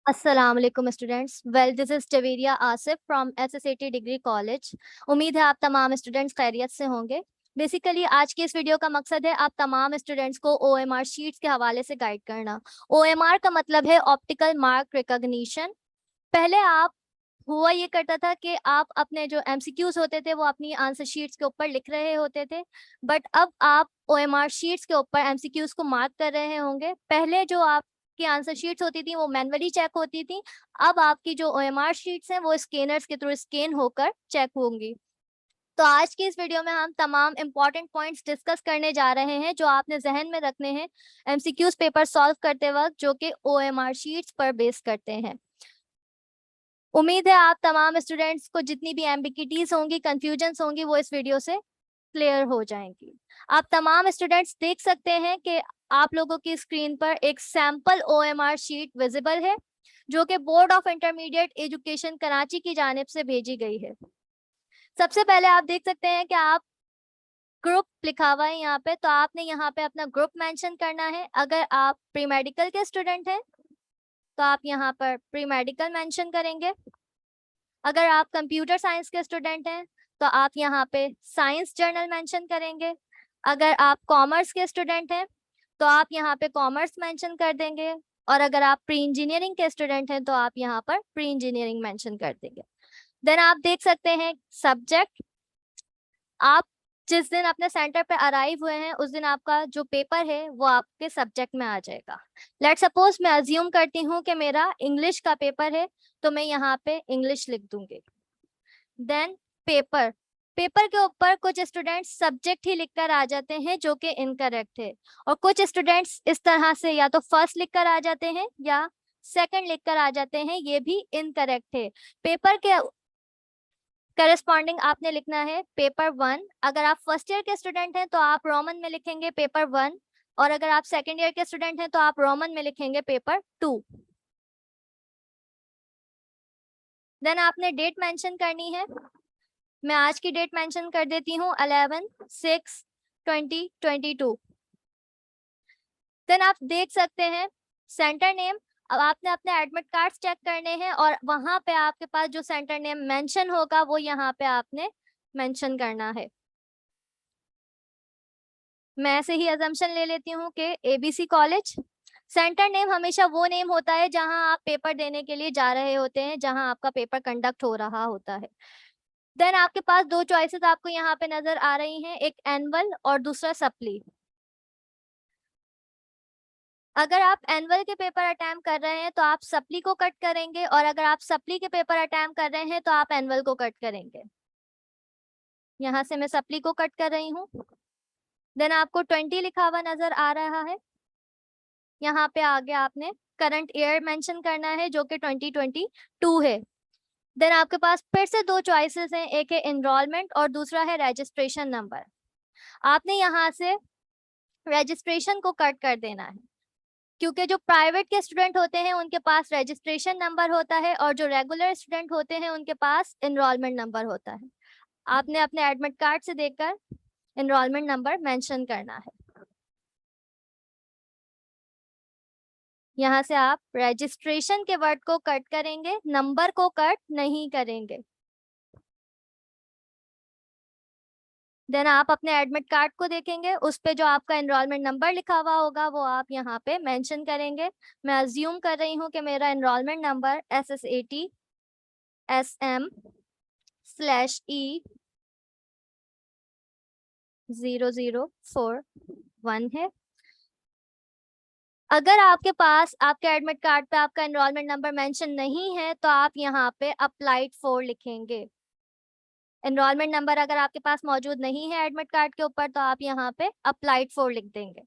अस्सलाम वालेकुम students. Well, this is टवेरिया Asif from SSAT degree college. उम्मीद है आप तमाम स्टूडेंट्स खैरियत से होंगे। बेसिकली आज की इस वीडियो का मकसद है आप तमाम स्टूडेंट्स को ओएमआर शीट्स के हवाले से गाइड करना। ओएमआर का मतलब है ऑप्टिकल मार्क रिकॉग्निशन। पहले आप हुआ ये करता था कि आप अपने जो एमसीक्यूज होते थे वो अपनी आंसर शीट्स के ऊपर लिख रहे होते थे, बट अब आप ओएमआर शीट्स के ऊपर एमसीक्यूज को मार्क कर रहे होंगे। पहले जो आपकी आंसर शीट्स होती थी वो मैनुअली चेक होती थी, अब आपकी जो ओएमआर शीट्स हैं वो स्कैनर्स के थ्रू स्कैन होकर चेक होंगी। तो आज की इस वीडियो में हम तमाम इंपॉर्टेंट पॉइंट्स डिस्कस करने जा रहे हैं जो आपने जहन में रखने हैं एमसीक्यूज पेपर सॉल्व करते वक्त, जो कि ओएमआर शीट्स पर बेस करते हैं। उम्मीद है आप तमाम स्टूडेंट्स को जितनी भी एम्बिग्विटीज होंगी, कंफ्यूजन्स होंगी, वो इस वीडियो से क्लियर हो जाएंगी। आप तमाम स्टूडेंट्स देख सकते हैं कि आप लोगों की स्क्रीन पर एक सैंपल ओएमआर शीट विजिबल है जो कि board of intermediate education Karachi की जानिब से भेजी गई है। सबसे पहले आप देख सकते हैं कि आप ग्रुप लिखा हुआ है यहाँ पे, तो आपने यहाँ पे अपना ग्रुप मेंशन करना है। अगर आप प्री मेडिकल के स्टूडेंट हैं तो आप यहाँ पर प्री मेडिकल मेंशन करेंगे। अगर आप कंप्यूटर साइंस के स्टूडेंट हैं तो आप यहाँ पे साइंस जर्नल मेंशन करेंगे। अगर आप कॉमर्स के स्टूडेंट हैं तो आप यहाँ पे कॉमर्स मेंशन कर देंगे। और अगर आप प्री इंजीनियरिंग के स्टूडेंट हैं तो आप यहाँ पर प्री इंजीनियरिंग मेंशन कर देंगे। देन आप देख सकते हैं सब्जेक्ट। आप जिस दिन अपने सेंटर पे अराइव हुए हैं उस दिन आपका जो पेपर है वो आपके सब्जेक्ट में आ जाएगा। लेट सपोज मैं अज्यूम करती हूँ कि मेरा इंग्लिश का पेपर है, तो मैं यहाँ पे इंग्लिश लिख दूंगी। देन पेपर पेपर के ऊपर कुछ स्टूडेंट्स सब्जेक्ट ही लिखकर आ जाते हैं जो कि इनकरेक्ट है, और कुछ स्टूडेंट्स इस तरह से या तो फर्स्ट लिखकर आ जाते हैं या सेकंड लिखकर आ जाते हैं, ये भी इनकरेक्ट है। पेपर के करस्पॉन्डिंग आपने लिखना है पेपर 1। अगर आप फर्स्ट ईयर के स्टूडेंट हैं तो आप रोमन में लिखेंगे पेपर 1, और अगर आप सेकेंड ईयर के स्टूडेंट हैं तो आप रोमन में लिखेंगे पेपर 2। देन आपने डेट मेंशन करनी है। मैं आज की डेट मेंशन कर देती हूँ 11/6/2022। देन आप देख सकते हैं सेंटर नेम। अब आपने अपने एडमिट कार्ड्स चेक करने हैं और वहां पे आपके पास जो सेंटर नेम मेंशन होगा वो यहाँ पे आपने मेंशन करना है। मैं ऐसे ही अजम्पशन ले लेती हूँ कि एबीसी कॉलेज। सेंटर नेम हमेशा वो नेम होता है जहां आप पेपर देने के लिए जा रहे होते हैं, जहां आपका पेपर कंडक्ट हो रहा होता है। देन आपके पास दो चॉइसेस आपको यहाँ पे नजर आ रही हैं, एक एनुअल और दूसरा सप्ली। अगर आप एनुअल के पेपर अटेम्प्ट कर रहे हैं तो आप सप्ली को कट करेंगे, और अगर आप सप्ली के पेपर अटेम्प्ट कर रहे हैं तो आप एनुअल को कट करेंगे। यहाँ से मैं सप्ली को कट कर रही हूँ। देन आपको 20 लिखा हुआ नजर आ रहा है। यहाँ पे आगे आपने करंट ईयर मेंशन करना है जो कि 2022 है। देन आपके पास फिर से दो चॉइसेस हैं, एक है एनरोलमेंट और दूसरा है रजिस्ट्रेशन नंबर। आपने यहाँ से रजिस्ट्रेशन को कट कर देना है, क्योंकि जो प्राइवेट के स्टूडेंट होते हैं उनके पास रजिस्ट्रेशन नंबर होता है और जो रेगुलर स्टूडेंट होते हैं उनके पास एनरोलमेंट नंबर होता है। आपने अपने एडमिट कार्ड से देखकर एनरोलमेंट नंबर मेंशन करना है। यहाँ से आप रजिस्ट्रेशन के वर्ड को कट करेंगे, नंबर को कट नहीं करेंगे। देन आप अपने एडमिट कार्ड को देखेंगे, उस पे जो आपका एनरोलमेंट नंबर लिखा हुआ होगा वो आप यहाँ पे मेंशन करेंगे। मैं अज्यूम कर रही हूँ कि मेरा एनरोलमेंट नंबर SSAT SM/E0041 है। अगर आपके पास आपके एडमिट कार्ड पे आपका एनरोलमेंट नंबर मेंशन नहीं है तो आप यहाँ पे अप्लाइड फॉर लिखेंगे। एनरोलमेंट नंबर अगर आपके पास मौजूद नहीं है एडमिट कार्ड के ऊपर तो आप यहाँ पे अप्लाइड फॉर लिख देंगे।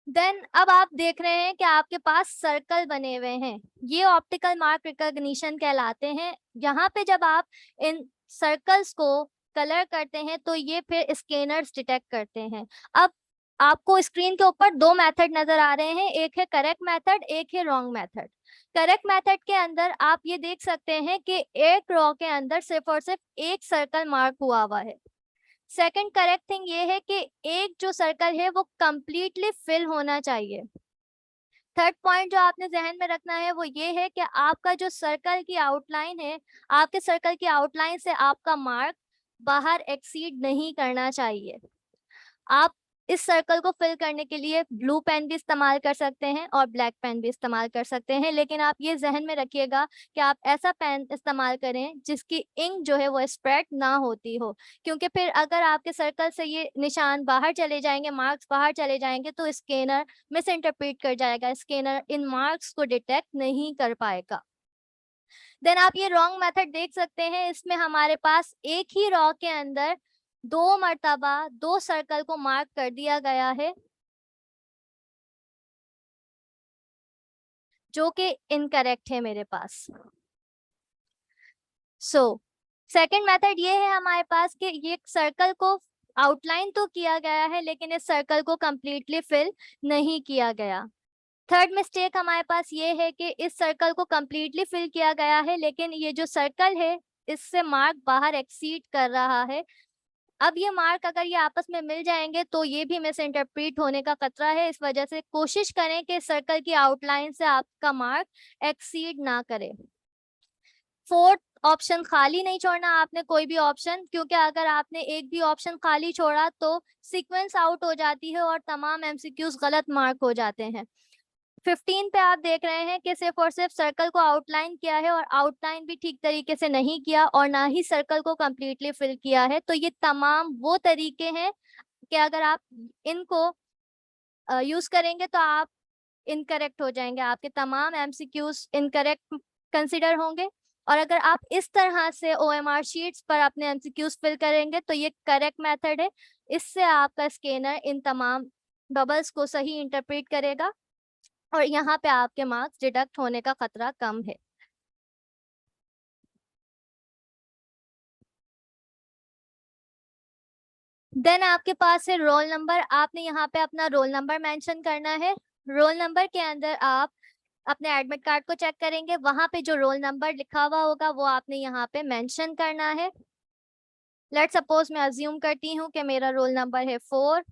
देन अब आप देख रहे हैं कि आपके पास सर्कल बने हुए हैं, ये ऑप्टिकल मार्क रिकॉग्निशन कहलाते हैं। यहाँ पे जब आप इन सर्कल्स को कलर करते हैं तो ये फिर स्कैनर्स डिटेक्ट करते हैं। अब आपको स्क्रीन के ऊपर दो मेथड नजर आ रहे हैं, एक है करेक्ट मेथड, एक है रॉन्ग मेथड। करेक्ट मेथड के अंदर आप ये देख सकते हैं कि एक रो के अंदर सिर्फ और सिर्फ एक सर्कल मार्क हुआ है। सेकंड करेक्ट थिंग ये है कि एक जो सर्कल है वो कंप्लीटली फिल होना चाहिए। थर्ड पॉइंट जो आपने जहन में रखना है वो ये है कि आपका जो सर्कल की आउटलाइन है, आपके सर्कल की आउटलाइन से आपका मार्क बाहर एक्सीड नहीं करना चाहिए। आप इस सर्कल को फिल करने के लिए ब्लू पेन भी इस्तेमाल कर सकते हैं और ब्लैक पेन भी इस्तेमाल कर सकते हैं, लेकिन आप ये जहन में रखिएगा कि आप ऐसा पेन इस्तेमाल करें जिसकी इंक जो है वो स्प्रेड ना होती हो, क्योंकि फिर अगर आपके सर्कल से ये निशान बाहर चले जाएंगे, मार्क्स बाहर चले जाएंगे, तो स्कैनर मिस इंटरप्रेट कर जाएगा, स्कैनर इन मार्क्स को डिटेक्ट नहीं कर पाएगा। देन आप ये रॉन्ग मेथड देख सकते हैं, इसमें हमारे पास एक ही रॉ के अंदर 2 मर्तबा 2 सर्कल को मार्क कर दिया गया है, जो कि इनकरेक्ट है मेरे पास। सेकंड मेथड ये है हमारे पास कि ये सर्कल को आउटलाइन तो किया गया है, लेकिन इस सर्कल को कंप्लीटली फिल नहीं किया गया। थर्ड मिस्टेक हमारे पास ये है कि इस सर्कल को कंप्लीटली फिल किया गया है, लेकिन ये जो सर्कल है इससे मार्क बाहर एक्सीड कर रहा है। अब ये मार्क अगर ये आपस में मिल जाएंगे तो ये भी मिस इंटरप्रीट होने का खतरा है, इस वजह से कोशिश करें कि सर्कल की आउटलाइन से आपका मार्क एक्सीड ना करे। फोर्थ ऑप्शन, खाली नहीं छोड़ना आपने कोई भी ऑप्शन, क्योंकि अगर आपने एक भी ऑप्शन खाली छोड़ा तो सीक्वेंस आउट हो जाती है और तमाम एमसीक्यूज गलत मार्क हो जाते हैं। 15 पे आप देख रहे हैं कि सिर्फ और सिर्फ सर्कल को आउटलाइन किया है और आउटलाइन भी ठीक तरीके से नहीं किया और ना ही सर्कल को कंप्लीटली फिल किया है। तो ये तमाम वो तरीके हैं कि अगर आप इनको यूज करेंगे तो आप इनकरेक्ट हो जाएंगे, आपके तमाम एमसीक्यूज इनकरेक्ट कंसिडर होंगे। और अगर आप इस तरह से ओएमआर शीट्स पर अपने एमसीक्यूज फिल करेंगे तो ये करेक्ट मेथड है, इससे आपका स्कैनर इन तमाम बबल्स को सही इंटरप्रेट करेगा और यहाँ पे आपके मार्क्स डिडक्ट होने का खतरा कम है। देन आपके पास है रोल नंबर। आपने यहाँ पे अपना रोल नंबर मेंशन करना है। रोल नंबर के अंदर आप अपने एडमिट कार्ड को चेक करेंगे, वहां पे जो रोल नंबर लिखा हुआ होगा वो आपने यहाँ पे मेंशन करना है। लेट्स सपोज मैं अज्यूम करती हूँ कि मेरा रोल नंबर है 4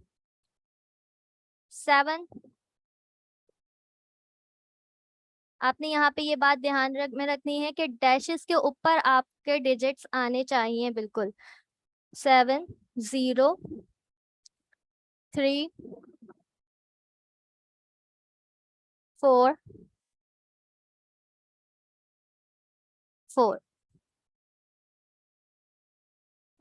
7। आपने यहाँ पे ये बात ध्यान में रखनी है कि डैशेस के ऊपर आपके डिजिट्स आने चाहिए बिल्कुल। 7 0 3 4 4।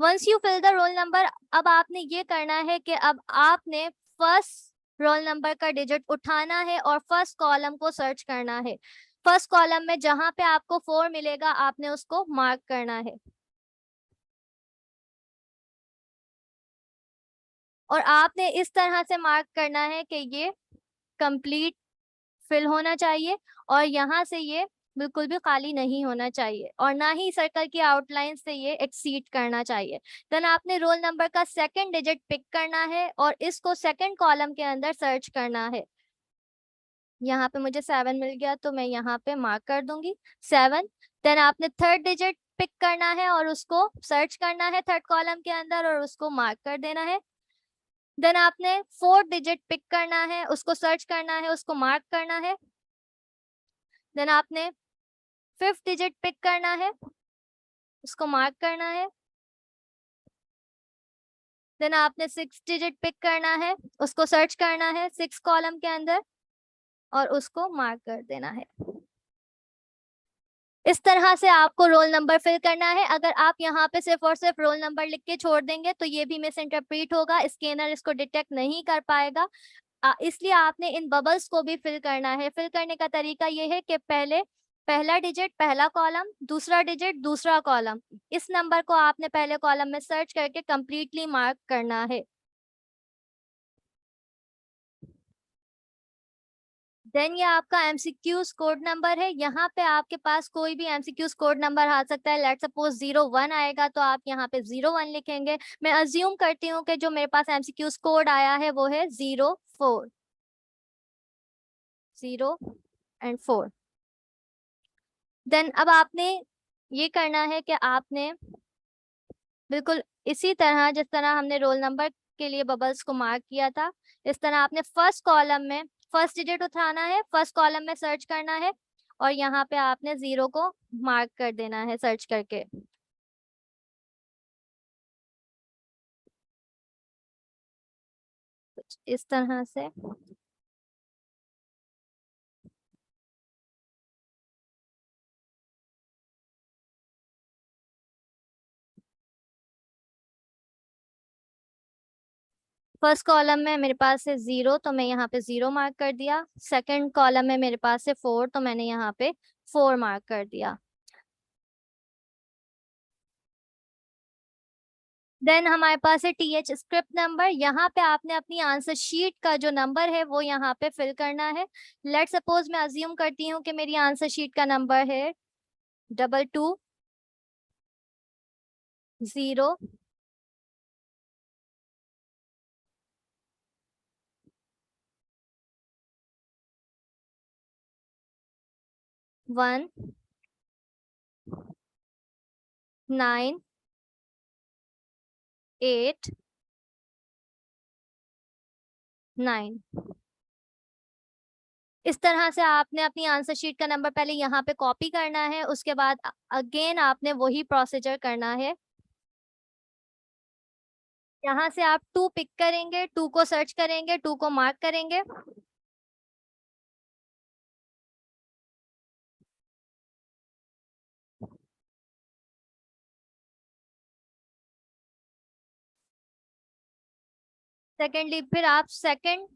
Once you fill the roll number, अब आपने ये करना है कि अब आपने फर्स्ट रोल नंबर का डिजिट उठाना है और फर्स्ट कॉलम को सर्च करना है। फर्स्ट कॉलम में जहां पे आपको 4 मिलेगा आपने उसको मार्क करना है और आपने इस तरह से मार्क करना है कि ये कंप्लीट फिल होना चाहिए और यहाँ से ये बिल्कुल भी खाली नहीं होना चाहिए और ना ही सर्कल की आउटलाइन से ये एक्सीड करना चाहिए। देन आपने रोल नंबर का सेकंड डिजिट पिक करना है और इसको सेकंड कॉलम के अंदर सर्च करना है। यहाँ पे मुझे 7 मिल गया तो मैं यहाँ पे मार्क कर दूंगी 7। देन आपने थर्ड डिजिट पिक करना है और उसको सर्च करना है थर्ड कॉलम के अंदर और उसको मार्क कर देना है। देन आपने फोर्थ डिजिट पिक करना है, उसको सर्च करना है, उसको मार्क करना है। देन आपने फिफ्थ डिजिट पिक करना है, उसको मार्क करना है। देन आपने सिक्स डिजिट पिक करना है, उसको सर्च करना है सिक्स कॉलम के अंदर और उसको मार्क कर देना है। इस तरह से आपको रोल नंबर फिल करना है। अगर आप यहाँ पे सिर्फ और सिर्फ रोल नंबर लिख के छोड़ देंगे तो ये भी मिस इंटरप्रीट होगा, स्कैनर इसको डिटेक्ट नहीं कर पाएगा। इसलिए आपने इन बबल्स को भी फिल करना है। फिल करने का तरीका ये है कि पहले पहला डिजिट पहला कॉलम, दूसरा डिजिट दूसरा कॉलम, इस नंबर को आपने पहले कॉलम में सर्च करके कंप्लीटली मार्क करना है। देन ये आपका एमसीक्यूज कोड नंबर है। यहाँ पे आपके पास कोई भी एमसीक्यूज कोड नंबर आ सकता है। लेट्स सपोज 01 आएगा तो आप यहाँ पे 01 लिखेंगे। मैं अज्यूम करती हूँ कि जो मेरे पास एमसीक्यूज कोड आया है वो है 04 0 एंड 4। देन अब आपने ये करना है कि आपने बिल्कुल इसी तरह जिस तरह हमने रोल नंबर के लिए बबल्स को मार्क किया था, इस तरह आपने फर्स्ट कॉलम में फर्स्ट डिजिट उठाना है, फर्स्ट कॉलम में सर्च करना है और यहाँ पे आपने 0 को मार्क कर देना है सर्च करके। कुछ इस तरह से। फर्स्ट कॉलम में मेरे पास है 0, तो मैं यहाँ पे 0 मार्क कर दिया। सेकंड कॉलम में मेरे पास है 4, तो मैंने यहाँ पे 4 मार्क कर दिया। देन हमारे पास है TH स्क्रिप्ट नंबर। यहाँ पे आपने अपनी आंसर शीट का जो नंबर है वो यहाँ पे फिल करना है। लेट सपोज मैं अज्यूम करती हूँ कि मेरी आंसर शीट का नंबर है 2220 1 9 8 9। इस तरह से आपने अपनी आंसर शीट का नंबर पहले यहाँ पे कॉपी करना है, उसके बाद अगेन आपने वही प्रोसीजर करना है। यहाँ से आप 2 पिक करेंगे, 2 को सर्च करेंगे, 2 को मार्क करेंगे। सेकेंडली फिर आप सेकंड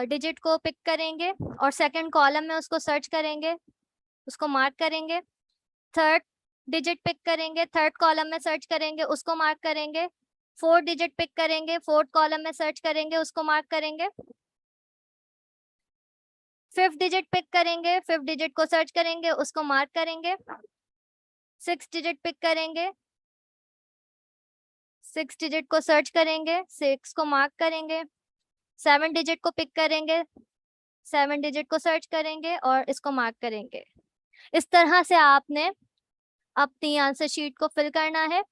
डिजिट को पिक करेंगे और सेकंड कॉलम में उसको सर्च करेंगे, उसको मार्क करेंगे। थर्ड डिजिट पिक करेंगे, थर्ड कॉलम में सर्च करेंगे, उसको मार्क करेंगे। फोर्थ डिजिट पिक करेंगे, फोर्थ कॉलम में सर्च करेंगे, उसको मार्क करेंगे। फिफ्थ डिजिट पिक करेंगे, फिफ्थ डिजिट को सर्च करेंगे, उसको मार्क करेंगे। सिक्स डिजिट पिक करेंगे, सिक्स डिजिट को सर्च करेंगे, 6 को मार्क करेंगे। सेवन डिजिट को पिक करेंगे, सेवन डिजिट को सर्च करेंगे और इसको मार्क करेंगे। इस तरह से आपने अपनी आंसर शीट को फिल करना है।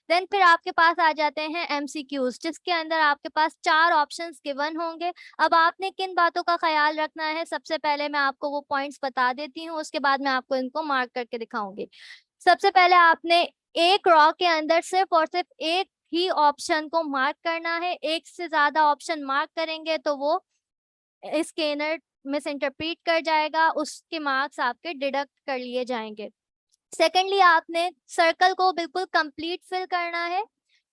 देन फिर आपके पास आ जाते हैं MCQs, जिसके अंदर आपके पास 4 ऑप्शंस गिवन होंगे। अब आपने किन बातों का ख्याल रखना है, सबसे पहले मैं आपको वो पॉइंट्स बता देती हूँ, उसके बाद मैं आपको इनको मार्क करके दिखाऊंगी। सबसे पहले आपने एक रॉ के अंदर सिर्फ और सिर्फ एक ही ऑप्शन को मार्क करना है। एक से ज्यादा ऑप्शन मार्क करेंगे तो वो स्कैनर मिस इंटरप्रीट कर जाएगा, उसके मार्क्स आपके डिडक्ट कर लिए जाएंगे। सेकेंडली आपने सर्कल को बिल्कुल कंप्लीट फिल करना है।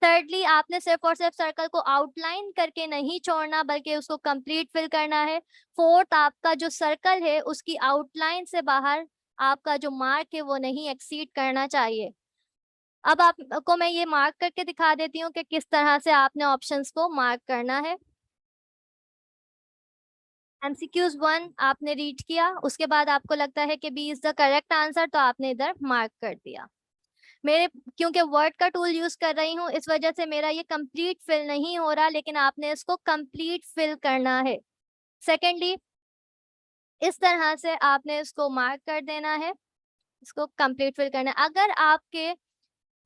थर्डली आपने सिर्फ और सिर्फ सर्कल को आउटलाइन करके नहीं छोड़ना, बल्कि उसको कंप्लीट फिल करना है। फोर्थ, आपका जो सर्कल है उसकी आउटलाइन से बाहर आपका जो मार्क है वो नहीं एक्सीड करना चाहिए। अब आपको मैं ये मार्क करके दिखा देती हूँ कि किस तरह से आपने ऑप्शंस को मार्क करना है। MCQs 1 आपने रीड किया, उसके बाद आपको लगता है कि B is the correct answer, तो आपने इधर मार्क कर दिया। मेरे क्योंकि वर्ड का टूल यूज कर रही हूँ इस वजह से मेरा ये कंप्लीट फिल नहीं हो रहा, लेकिन आपने इसको कंप्लीट फिल करना है। सेकेंडली इस तरह से आपने इसको मार्क कर देना है, इसको कंप्लीट फिल करना है। अगर आपके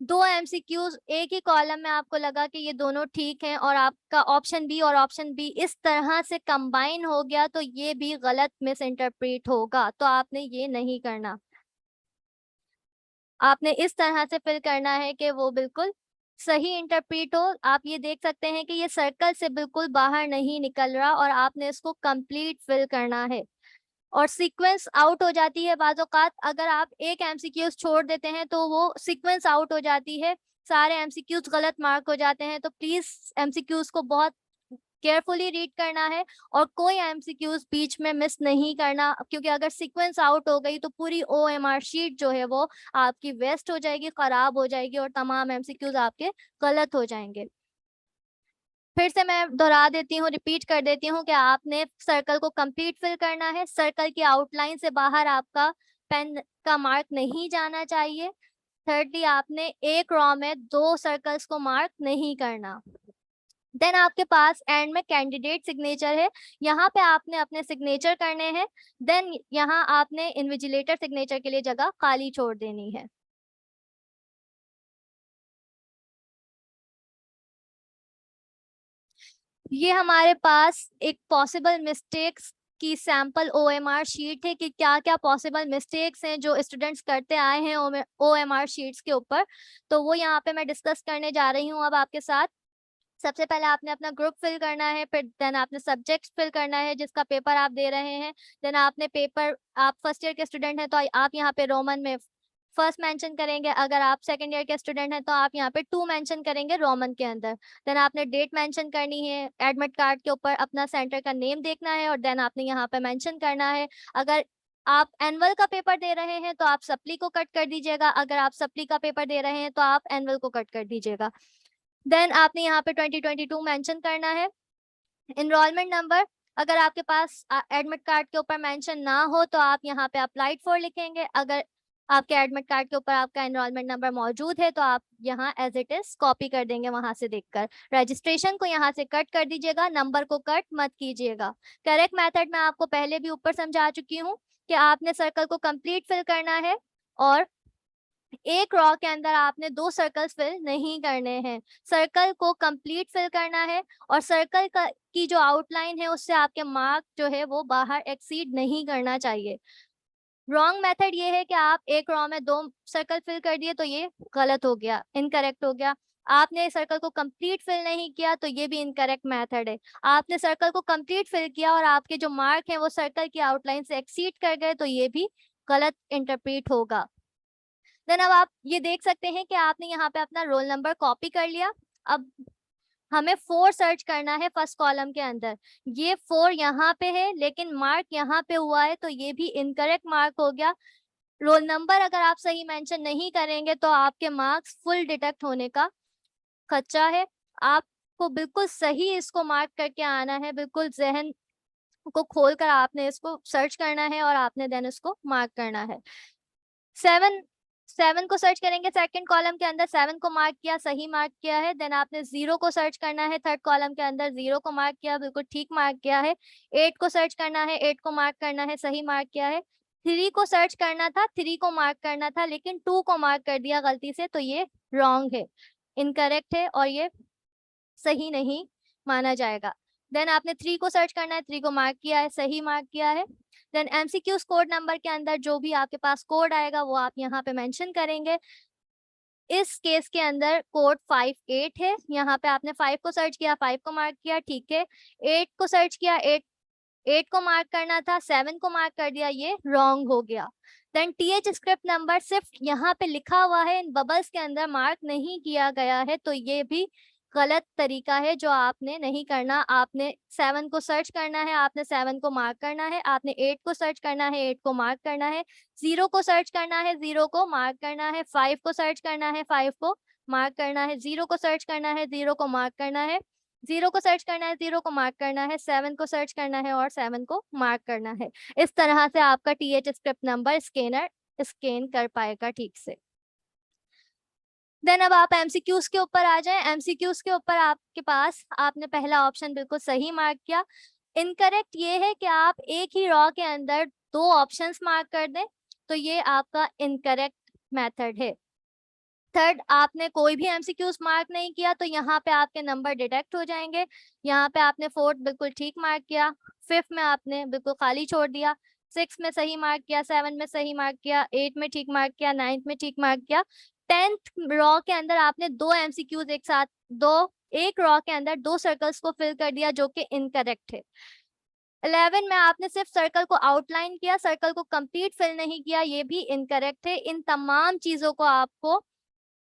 2 MCQs एक ही कॉलम में आपको लगा कि ये दोनों ठीक हैं और आपका ऑप्शन बी और ऑप्शन बी इस तरह से कंबाइन हो गया, तो ये भी गलत मिस इंटरप्रेट होगा, तो आपने ये नहीं करना। आपने इस तरह से फिल करना है कि वो बिल्कुल सही इंटरप्रीट हो। आप ये देख सकते हैं कि ये सर्कल से बिल्कुल बाहर नहीं निकल रहा और आपने इसको कंप्लीट फिल करना है। और सीक्वेंस आउट हो जाती है बाज़ औक़ात, अगर आप एक MCQs छोड़ देते हैं तो वो सीक्वेंस आउट हो जाती है, सारे MCQs गलत मार्क हो जाते हैं। तो प्लीज MCQs को बहुत केयरफुली रीड करना है और कोई MCQs बीच में मिस नहीं करना, क्योंकि अगर सीक्वेंस आउट हो गई तो पूरी OMR शीट जो है वो आपकी वेस्ट हो जाएगी, खराब हो जाएगी और तमाम MCQs आपके गलत हो जाएंगे। फिर से मैं दोहरा देती हूँ, रिपीट कर देती हूँ कि आपने सर्कल को कंप्लीट फिल करना है। सर्कल की आउटलाइन से बाहर आपका पेन का मार्क नहीं जाना चाहिए। थर्डली आपने एक रॉ में 2 सर्कल्स को मार्क नहीं करना। देन आपके पास एंड में कैंडिडेट सिग्नेचर है, यहाँ पे आपने अपने सिग्नेचर करने हैं। देन यहाँ आपने इन्विजिलेटर सिग्नेचर के लिए जगह खाली छोड़ देनी है। ये हमारे पास एक पॉसिबल मिस्टेक्स की सैंपल OMR शीट है कि क्या क्या पॉसिबल मिस्टेक्स हैं जो स्टूडेंट्स करते आए हैं OMR शीट्स के ऊपर। तो वो यहाँ पे मैं डिस्कस करने जा रही हूँ अब आपके साथ। सबसे पहले आपने अपना ग्रुप फिल करना है, फिर देन आपने सब्जेक्ट फिल करना है जिसका पेपर आप दे रहे हैं। देन आपने पेपर, आप फर्स्ट ईयर के स्टूडेंट हैं तो आप यहाँ पे रोमन में फर्स्ट मेंशन करेंगे। अगर आप सेकंड ईयर के स्टूडेंट हैं तो आप यहाँ पे 2 मेंशन करेंगे रोमन के अंदर। देन आपने डेट मेंशन करनी है, एडमिट कार्ड के ऊपर अपना सेंटर का नेम देखना है और देन आपने यहाँ पे मेंशन करना है। अगर आप एनुअल का पेपर दे रहे हैं तो आप सप्ली को कट कर दीजिएगा, अगर आप सप्ली का पेपर दे रहे हैं तो आप एनुअल को कट कर दीजिएगा। देन आपने यहाँ पे 2022 मेंशन करना है। इनरोलमेंट नंबर, अगर आपके पास एडमिट कार्ड के ऊपर मेंशन ना हो तो आप यहाँ पे अप्लाइड फॉर लिखेंगे। अगर आपके एडमिट कार्ड के ऊपर आपका एनरोलमेंट नंबर मौजूद है तो आप यहाँ एज इट इज कॉपी कर देंगे वहां से देखकर। रजिस्ट्रेशन को यहाँ से कट कर दीजिएगा, नंबर को कट मत कीजिएगा। करेक्ट मेथड मैं आपको पहले भी ऊपर समझा चुकी हूँ कि आपने सर्कल को कंप्लीट फिल करना है और एक रॉ के अंदर आपने 2 सर्कल्स फिल नहीं करने हैं। सर्कल को कंप्लीट फिल करना है और सर्कल का की जो आउटलाइन है उससे आपके मार्क जो है वो बाहर एक्सीड नहीं करना चाहिए। रॉन्ग मेथड ये है कि आप एक रॉ में 2 सर्कल फिल कर दिए तो ये गलत हो गया, इनकरेक्ट हो गया। आपने सर्कल को कंप्लीट फिल नहीं किया तो ये भी इनकरेक्ट मेथड है। आपने सर्कल को कंप्लीट फिल किया और आपके जो मार्क है वो सर्कल की आउटलाइन से एक्सीड कर गए तो ये भी गलत इंटरप्रीट होगा। देन अब आप ये देख सकते हैं कि आपने यहाँ पे अपना रोल नंबर कॉपी कर लिया। अब हमें 4 सर्च करना है फर्स्ट कॉलम के अंदर। ये 4 यहाँ पे है लेकिन मार्क यहाँ पे हुआ है तो ये भी इनकरेक्ट मार्क हो गया। रोल नंबर अगर आप सही मेंशन नहीं करेंगे तो आपके मार्क्स फुल डिडक्ट होने का खतरा है। आपको बिल्कुल सही इसको मार्क करके आना है, बिल्कुल जहन को खोलकर आपने इसको सर्च करना है और आपने देन इसको मार्क करना है। 7 को सर्च करेंगे सेकंड कॉलम के अंदर, 7 को मार्क किया, सही मार्क किया है। देन आपने 0 को सर्च करना है थर्ड कॉलम के अंदर, 0 को मार्क किया, बिल्कुल ठीक मार्क किया है। 8 को सर्च करना है, 8 को मार्क करना है, सही मार्क किया है। 3 को सर्च करना था, 3 को मार्क करना था लेकिन 2 को मार्क कर दिया गलती से तो ये रॉन्ग है, इनकरेक्ट है और ये सही नहीं माना जाएगा। देन आपने 3 को सर्च करना है, 3 को मार्क किया है, सही मार्क किया है। देन MCQ कोड नंबर के अंदर जो भी आपके पास कोड आएगा वो आप यहाँ पे मेंशन करेंगे। इस केस के अंदर कोड 58 है। यहाँ पे आपने 5 को सर्च किया, 5 को मार्क किया, ठीक है। 8 को सर्च किया, 8 को मार्क करना था, 7 को मार्क कर दिया, ये रॉन्ग हो गया। देन TH स्क्रिप्ट नंबर सिर्फ यहाँ पे लिखा हुआ है, इन बबल्स के अंदर मार्क नहीं किया गया है तो ये भी गलत तरीका है जो आपने नहीं करना। आपने 7 को सर्च करना है, आपने 7 को मार्क करना है। आपने 8 को सर्च करना है, 8 को मार्क करना है। 0 को सर्च करना है, 0 को मार्क करना है। 5 को सर्च करना है, 5 को मार्क करना है। 0 को सर्च करना है, 0 को मार्क करना है। 0 को सर्च करना है, 0 को मार्क करना है। 7 को सर्च करना है और 7 को मार्क करना है। इस तरह से आपका TH script number scanner scan कर पाएगा ठीक से। देन अब आप MCQs के ऊपर आ जाएं। MCQs के ऊपर आपके पास, आपने पहला ऑप्शन बिल्कुल सही मार्क किया। इनकरेक्ट ये है कि आप एक ही रॉ के अंदर 2 ऑप्शंस मार्क कर दें तो ये आपका इनकरेक्ट मेथड है। थर्ड, आपने कोई भी MCQs मार्क नहीं किया तो यहाँ पे आपके नंबर डिडक्ट हो जाएंगे। यहाँ पे आपने 4th बिल्कुल ठीक मार्क किया, 5th में आपने बिल्कुल खाली छोड़ दिया, 6 में सही मार्क किया, 7 में सही मार्क किया, 8 में ठीक मार्क किया, 9th में ठीक मार्क किया। 10th रॉ के अंदर आपने 2 MCQs एक साथ, एक रॉ के अंदर 2 सर्कल्स को फिल कर दिया जो कि इनकरेक्ट है। 11 में आपने सिर्फ सर्कल को आउटलाइन किया, सर्कल को कंप्लीट फिल नहीं किया, ये भी इनकरेक्ट है। इन तमाम चीजों को आपको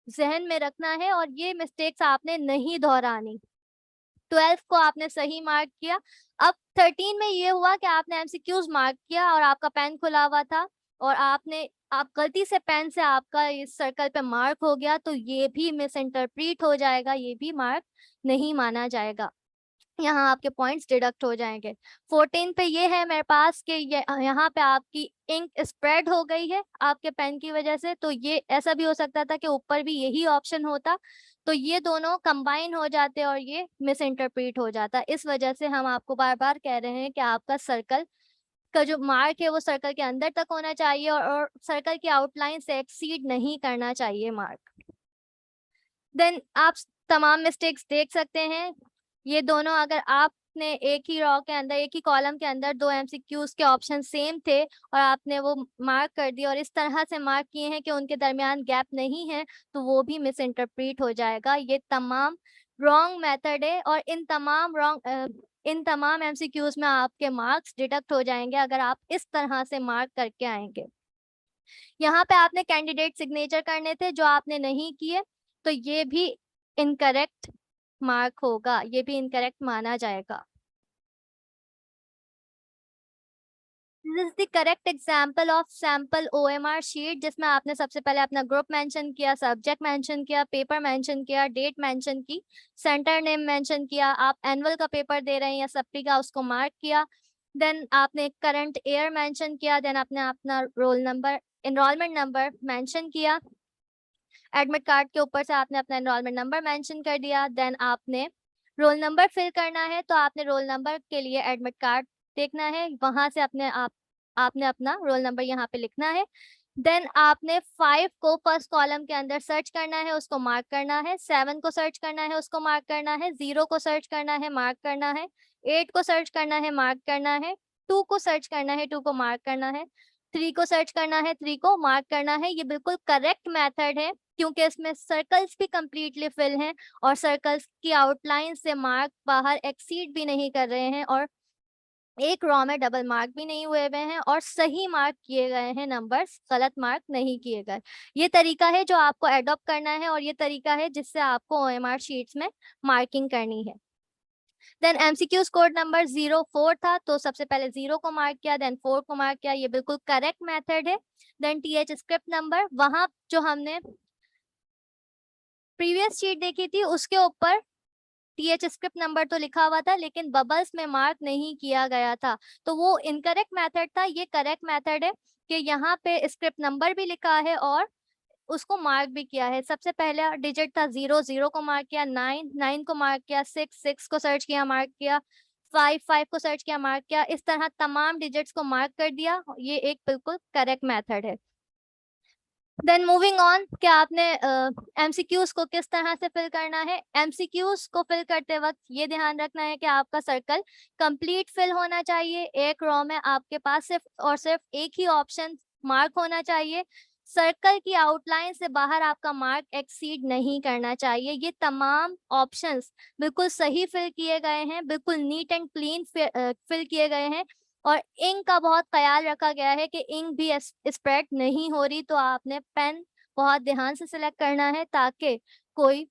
जहन में रखना है और ये मिस्टेक्स आपने नहीं दोहरानी। 12 को आपने सही मार्क किया। अब 13 में ये हुआ कि आपने MCQs मार्क किया और आपका पेन खुला हुआ था और आप गलती से पेन से आपका इस सर्कल पे मार्क हो गया तो ये भी मिस इंटरप्रीट हो जाएगा, ये भी मार्क नहीं माना जाएगा, यहाँ आपके पॉइंट्स डिडक्ट हो जाएंगे। 14 पे ये है मेरे पास कि यहाँ पे आपकी इंक स्प्रेड हो गई है आपके पेन की वजह से, तो ये ऐसा भी हो सकता था कि ऊपर भी यही ऑप्शन होता तो ये दोनों कंबाइन हो जाते और ये मिस इंटरप्रीट हो जाता। इस वजह से हम आपको बार बार कह रहे हैं कि आपका सर्कल का जो मार्क है वो सर्कल के अंदर तक होना चाहिए और सर्कल की आउटलाइन से एक्सीड नहीं करना चाहिए मार्क। देन आप तमाम मिस्टेक्स देख सकते हैं। ये दोनों अगर आपने एक ही रो के अंदर, एक ही कॉलम के अंदर दो एमसीक्यूज के ऑप्शन सेम थे और आपने वो मार्क कर दिया और इस तरह से मार्क किए हैं कि उनके दरमियान गैप नहीं है, तो वो भी मिस इंटरप्रीट हो जाएगा। ये तमाम रॉन्ग मेथड है और इन तमाम एमसीक्यूज में आपके मार्क्स डिडक्ट हो जाएंगे अगर आप इस तरह से मार्क करके आएंगे। यहाँ पे आपने कैंडिडेट सिग्नेचर करने थे जो आपने नहीं किए, तो ये भी इनकरेक्ट मार्क होगा, ये भी इनकरेक्ट माना जाएगा। This is the correct example of sample OMR sheet, जिसमें आपने सबसे पहले अपना ग्रुप मेंशन किया, सब्जेक्ट मेंशन किया, पेपर मेंशन किया, डेट मेंशन की, सेंटर नेम मेंशन किया, आप एनुअल का पेपर दे रहे हैं या सप्ली का, उसको मार्क किया, देन आपने करंट ईयर मेंशन किया, देन आपने अपना roll number, enrolment number mention किया, एडमिट कार्ड के ऊपर से आपने अपना एनरोलमेंट नंबर मेंशन कर दिया, देन आपने रोल नंबर फिल करना है तो आपने रोल नंबर के लिए एडमिट कार्ड देखना है, वहां से आपने अपना रोल नंबर यहाँ पे लिखना है। देन आपने 5 को फर्स्ट कॉलम के अंदर सर्च करना है, उसको मार्क करना है, 7 को सर्च करना है, उसको मार्क करना है, 0 को सर्च करना है, मार्क करना है, 8 को सर्च करना है, मार्क करना है, 2 को सर्च करना है, 2 को मार्क करना है, 3 को सर्च करना है, 3 को मार्क करना है। ये बिल्कुल करेक्ट मेथड है क्योंकि इसमें सर्कल्स भी कंप्लीटली फिल हैं और सर्कल्स की आउटलाइन से मार्क बाहर एक्सीड भी नहीं कर रहे हैं और एक रॉ में डबल मार्क भी नहीं हुए हुए हैं और सही मार्क किए गए हैं, नंबर्स गलत मार्क नहीं किए गए। ये तरीका है जो आपको एडॉप्ट करना है और ये तरीका है जिससे आपको OMR शीट्स में मार्किंग करनी है। देन MCQ कोड नंबर 04 था, तो सबसे पहले 0 को मार्क किया, देन 4 को मार्क किया, ये बिल्कुल करेक्ट मेथड है। देन TH स्क्रिप्ट नंबर, वहां जो हमने प्रीवियस शीट देखी थी उसके ऊपर TH स्क्रिप्ट नंबर तो लिखा हुआ था लेकिन बबल्स में मार्क नहीं किया गया था, तो वो इनकरेक्ट मेथड था। ये करेक्ट मेथड है कि यहाँ पे स्क्रिप्ट नंबर भी लिखा है और उसको मार्क भी किया है। सबसे पहला डिजिट था 0, 0 को मार्क किया, 9, 9 को मार्क किया, 6, 6 को सर्च किया, मार्क किया, 5, 5 को सर्च किया, मार्क किया, इस तरह तमाम डिजिट्स को मार्क कर दिया। ये एक बिल्कुल करेक्ट मेथड है। देन मूविंग ऑन, क्या आपने MCQs को किस तरह से फिल करना है। MCQs को फिल करते वक्त ये ध्यान रखना है कि आपका सर्कल कंप्लीट फिल होना चाहिए। एक रो में आपके पास सिर्फ और सिर्फ एक ही ऑप्शन मार्क होना चाहिए। सर्कल की आउटलाइन से बाहर आपका मार्क एक्सीड नहीं करना चाहिए। ये तमाम ऑप्शंस बिल्कुल सही फिल किए गए हैं, बिल्कुल नीट एंड क्लीन फिल किए गए हैं और इंक का बहुत ख्याल रखा गया है कि इंक भी स्प्रेड नहीं हो रही, तो आपने पेन बहुत ध्यान से सिलेक्ट करना है ताकि कोई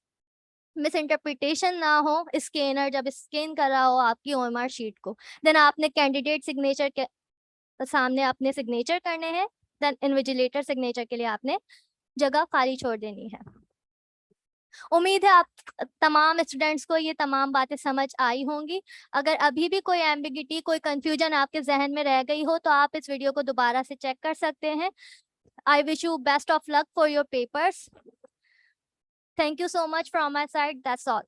मिस इंटरप्रिटेशन ना हो, स्कैनर जब स्कैन कर रहा हो आपकी OMR शीट को। देन आपने कैंडिडेट सिग्नेचर के सामने अपने सिग्नेचर करने हैं, देन इन्विजिलेटर सिग्नेचर के लिए आपने जगह खाली छोड़ देनी है। उम्मीद है आप तमाम स्टूडेंट्स को ये तमाम बातें समझ आई होंगी। अगर अभी भी कोई एम्बिगिटी, कोई कंफ्यूजन आपके जहन में रह गई हो तो आप इस वीडियो को दोबारा से चेक कर सकते हैं। I wish you best of luck for your papers. Thank you so much from my side, that's all.